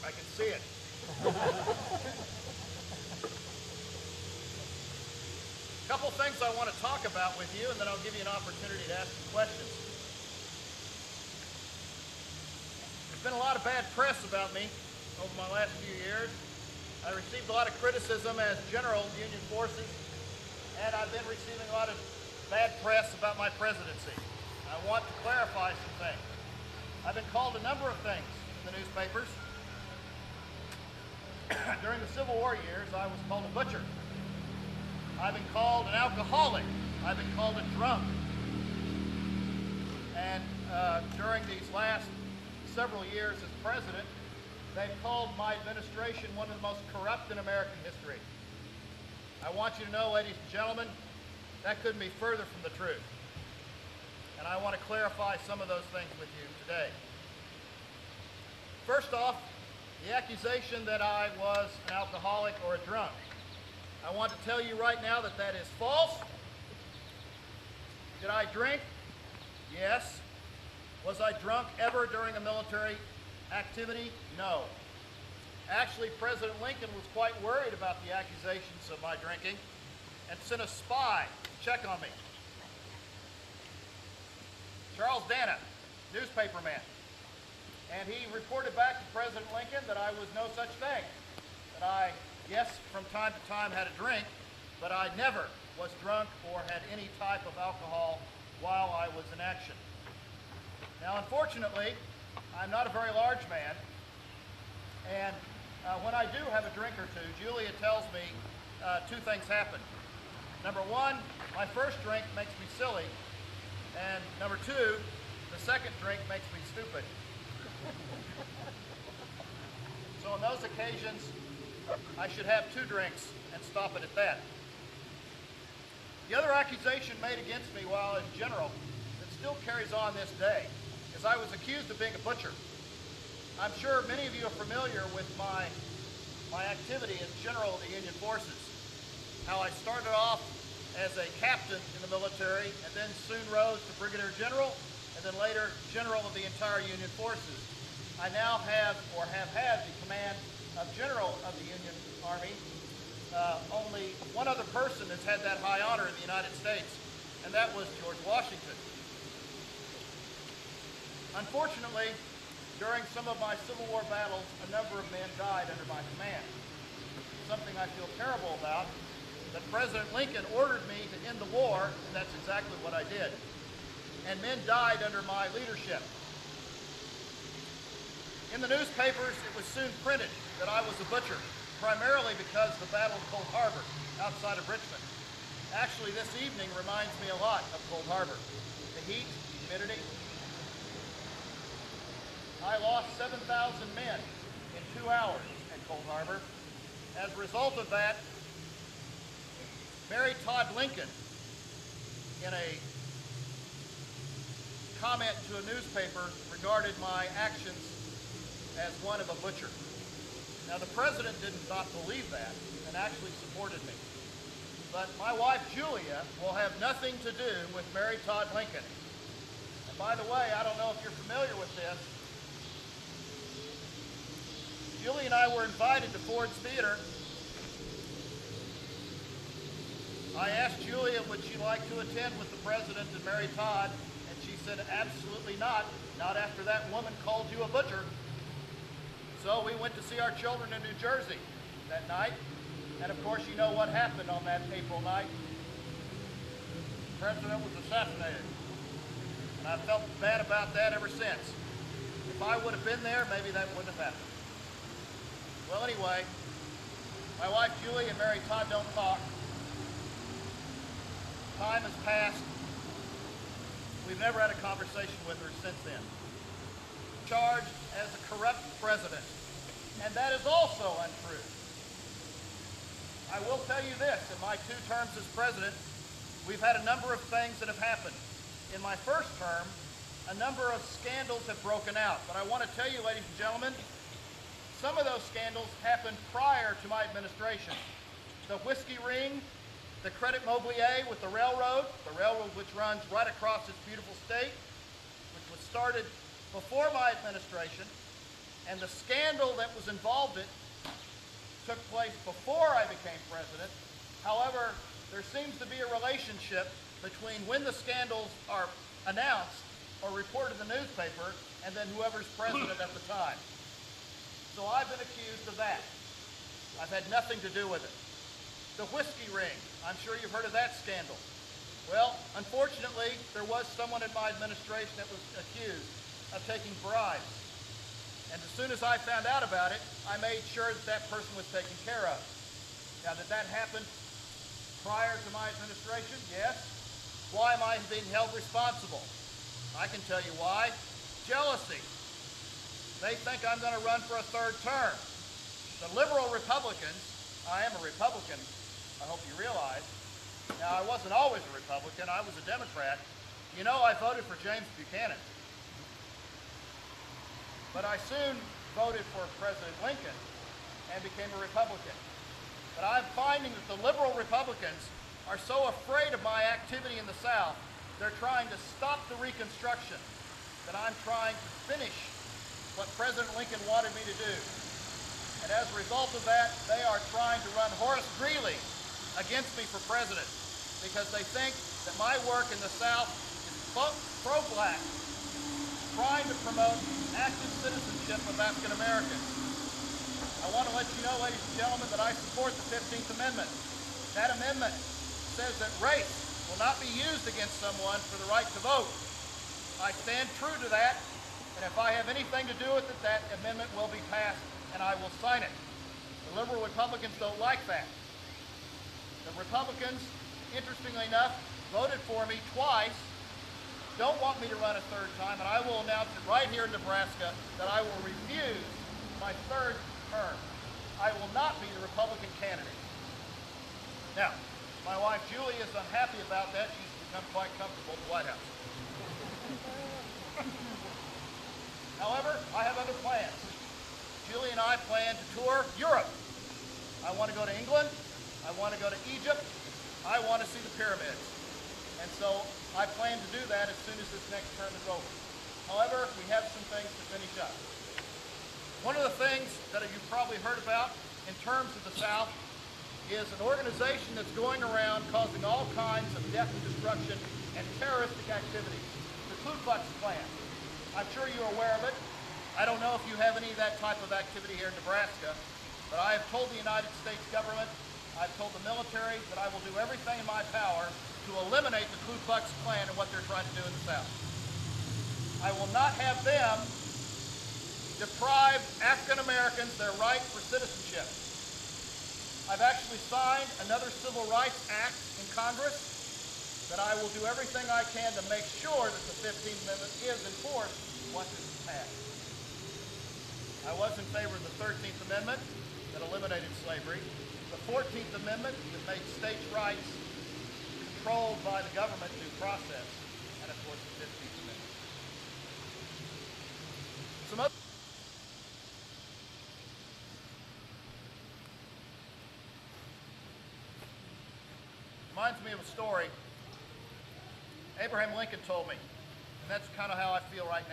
I can see it. A couple things I want to talk about with you, and then I'll give you an opportunity to ask some questions. There's been a lot of bad press about me over my last few years. I received a lot of criticism as General of the Union Forces, and I've been receiving a lot of bad press about my presidency. I want to clarify some things. I've been called a number of things in the newspapers. During the Civil War years, I was called a butcher. I've been called an alcoholic. I've been called a drunk. And during these last several years as president, they've called my administration one of the most corrupt in American history. I want you to know, ladies and gentlemen, that couldn't be further from the truth. And I want to clarify some of those things with you today. First off, the accusation that I was an alcoholic or a drunk. I want to tell you right now that that is false. Did I drink? Yes. Was I drunk ever during a military activity? No. Actually, President Lincoln was quite worried about the accusations of my drinking and sent a spy to check on me. Charles Doane, newspaperman. And he reported back to President Lincoln that I was no such thing. That I, yes, from time to time had a drink, but I never was drunk or had any type of alcohol while I was in action. Now, unfortunately, I'm not a very large man, and when I do have a drink or two, Julia tells me two things happen. Number one, my first drink makes me silly, and number two, the second drink makes me stupid. So on those occasions, I should have two drinks and stop it at that. The other accusation made against me while I was general that still carries on this day is I was accused of being a butcher. I'm sure many of you are familiar with my activity as General of the Union Forces, how I started off as a captain in the military and then soon rose to Brigadier General and then later General of the entire Union Forces. I now have or have had the command of General of the Union Army. Only one other person has had that high honor in the United States, and that was George Washington. Unfortunately, during some of my Civil War battles, a number of men died under my command. Something I feel terrible about, that President Lincoln ordered me to end the war, and that's exactly what I did. And men died under my leadership. In the newspapers, it was soon printed that I was a butcher, primarily because of the Battle of Cold Harbor outside of Richmond. Actually, this evening reminds me a lot of Cold Harbor. The heat, humidity. I lost 7,000 men in 2 hours at Cold Harbor. As a result of that, Mary Todd Lincoln, in a comment to a newspaper, regarded my actions as one of a butcher. Now, the president did not believe that and actually supported me. But my wife, Julia, will have nothing to do with Mary Todd Lincoln. And by the way, I don't know if you're familiar with this. Julia and I were invited to Ford's Theater. I asked Julia, would she like to attend with the president and Mary Todd, and she said, absolutely not after that woman called you a butcher. So we went to see our children in New Jersey that night, and of course you know what happened on that April night. The president was assassinated, and I've felt bad about that ever since. If I would have been there, maybe that wouldn't have happened. Well, anyway, my wife Julie and Mary Todd don't talk. Time has passed. We've never had a conversation with her since then. Charged as a corrupt president, and that is also untrue. I will tell you this, in my 2 terms as president, we've had a number of things that have happened. In my first term, a number of scandals have broken out, but I want to tell you, ladies and gentlemen, some of those scandals happened prior to my administration. The whiskey ring, the Credit Mobilier with the railroad which runs right across this beautiful state, which was started before my administration, And the scandal that was involved in it took place before I became president. However, there seems to be a relationship between when the scandals are announced or reported in the newspaper and then whoever's president at the time. So I've been accused of that. I've had nothing to do with it. The whiskey ring, I'm sure you've heard of that scandal. Well, unfortunately, there was someone in my administration that was accused of taking bribes. And as soon as I found out about it, I made sure that that person was taken care of. Now, did that happen prior to my administration? Yes. Why am I being held responsible? I can tell you why. Jealousy. They think I'm going to run for a third term. The liberal Republicans, I am a Republican, I hope you realize. Now, I wasn't always a Republican, I was a Democrat. You know, I voted for James Buchanan. But I soon voted for President Lincoln and became a Republican. But I'm finding that the liberal Republicans are so afraid of my activity in the South, they're trying to stop the Reconstruction, that I'm trying to finish what President Lincoln wanted me to do. And as a result of that, they are trying to run Horace Greeley against me for president because they think that my work in the South is pro-black, trying to promote active citizenship of African Americans. I want to let you know, ladies and gentlemen, that I support the 15th Amendment. That amendment says that race will not be used against someone for the right to vote. I stand true to that, and if I have anything to do with it, that amendment will be passed and I will sign it. The liberal Republicans don't like that. The Republicans, interestingly enough, voted for me twice, don't want me to run a third time, and I will announce it right here in Nebraska that I will refuse my third term. I will not be the Republican candidate. Now, my wife Julie is unhappy about that. She's become quite comfortable at the White House. However, I have other plans. Julie and I plan to tour Europe. I want to go to England. I want to go to Egypt. I want to see the pyramids. And so I plan to do that as soon as this next term is over. However, we have some things to finish up. One of the things that you've probably heard about in terms of the South is an organization that's going around causing all kinds of death and destruction and terroristic activities. The Ku Klux Klan. I'm sure you're aware of it. I don't know if you have any of that type of activity here in Nebraska, but I have told the United States government, I've told the military that I will do everything in my power to eliminate the Ku Klux Klan and what they're trying to do in the South. I will not have them deprive African Americans their right for citizenship. I've actually signed another Civil Rights Act in Congress that I will do everything I can to make sure that the 15th Amendment is enforced once it's passed. I was in favor of the 13th Amendment that eliminated slavery, the 14th Amendment that made states' rights controlled by the government due process, and of course the 15th Amendment. Some other reminds me of a story Abraham Lincoln told me, and that's kind of how I feel right now.